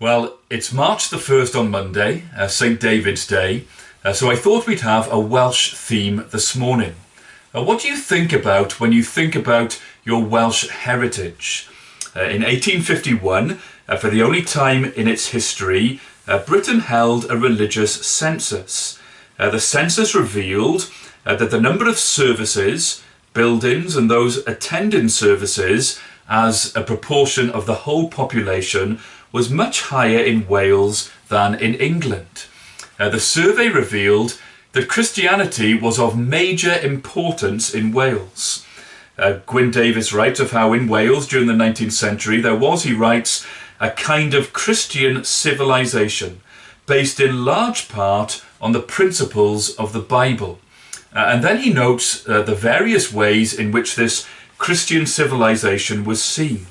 Well, it's March the 1st on Monday, St. David's Day, so I thought we'd have a Welsh theme this morning. What do you think about when you think about your Welsh heritage? In 1851, for the only time in its history, Britain held a religious census. The census revealed that the number of services, buildings and those attending services as a proportion of the whole population was much higher in Wales than in England. The survey revealed that Christianity was of major importance in Wales. Gwyn Davies writes of how in Wales during the 19th century there was, he writes, a kind of Christian civilization based in large part on the principles of the Bible. And then he notes the various ways in which this Christian civilization was seen.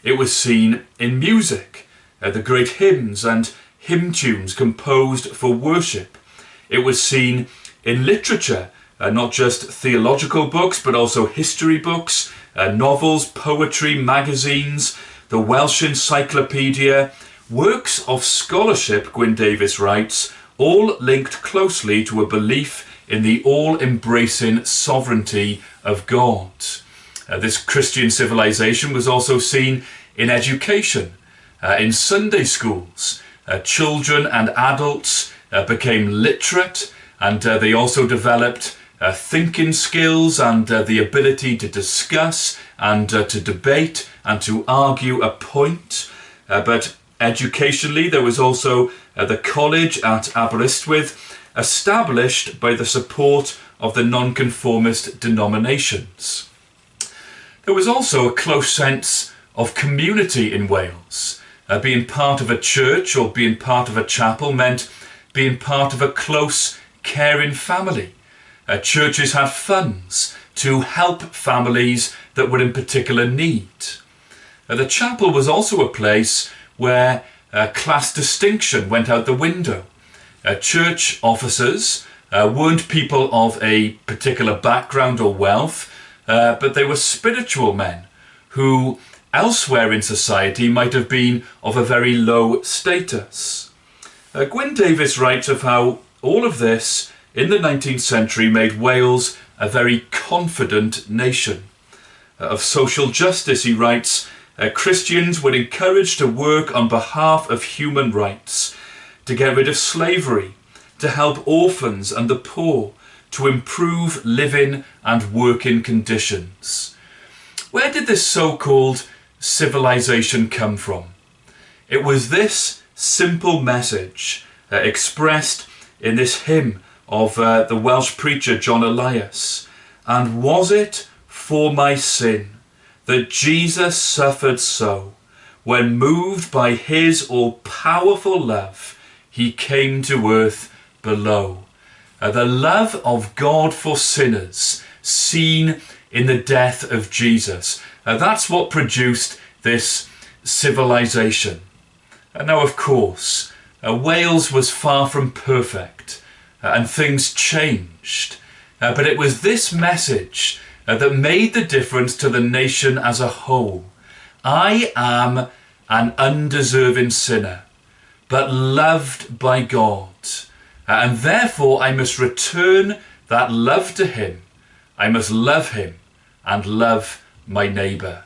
It was seen in music, the great hymns and hymn tunes composed for worship. It was seen in literature, not just theological books, but also history books, novels, poetry, magazines, the Welsh Encyclopedia, works of scholarship, Gwyn Davies writes, all linked closely to a belief in the all-embracing sovereignty of God. This Christian civilization was also seen in education, in Sunday schools. Children and adults became literate, and they also developed thinking skills and the ability to discuss and to debate and to argue a point. But educationally, there was also the college at Aberystwyth, established by the support of the nonconformist denominations. There was also a close sense of community in Wales. Being part of a church or being part of a chapel meant being part of a close, caring family. Churches had funds to help families that were in particular need. The chapel was also a place where class distinction went out the window. Church officers weren't people of a particular background or wealth, but they were spiritual men who elsewhere in society might have been of a very low status. Gwyn Davies writes of how all of this in the 19th century made Wales a very confident nation. Of social justice, he writes, Christians were encouraged to work on behalf of human rights, to get rid of slavery, to help orphans and the poor, to improve living and working conditions. Where did this so-called civilization come from? It was this simple message expressed in this hymn of the Welsh preacher John Elias. And was it for my sin that Jesus suffered so, when moved by his all-powerful love, he came to earth below. The love of God for sinners seen in the death of Jesus. That's what produced this civilization. Now, of course, Wales was far from perfect and things changed. But it was this message that made the difference to the nation as a whole. I am an undeserving sinner, but loved by God. And therefore I must return that love to him. I must love him and love my neighbour.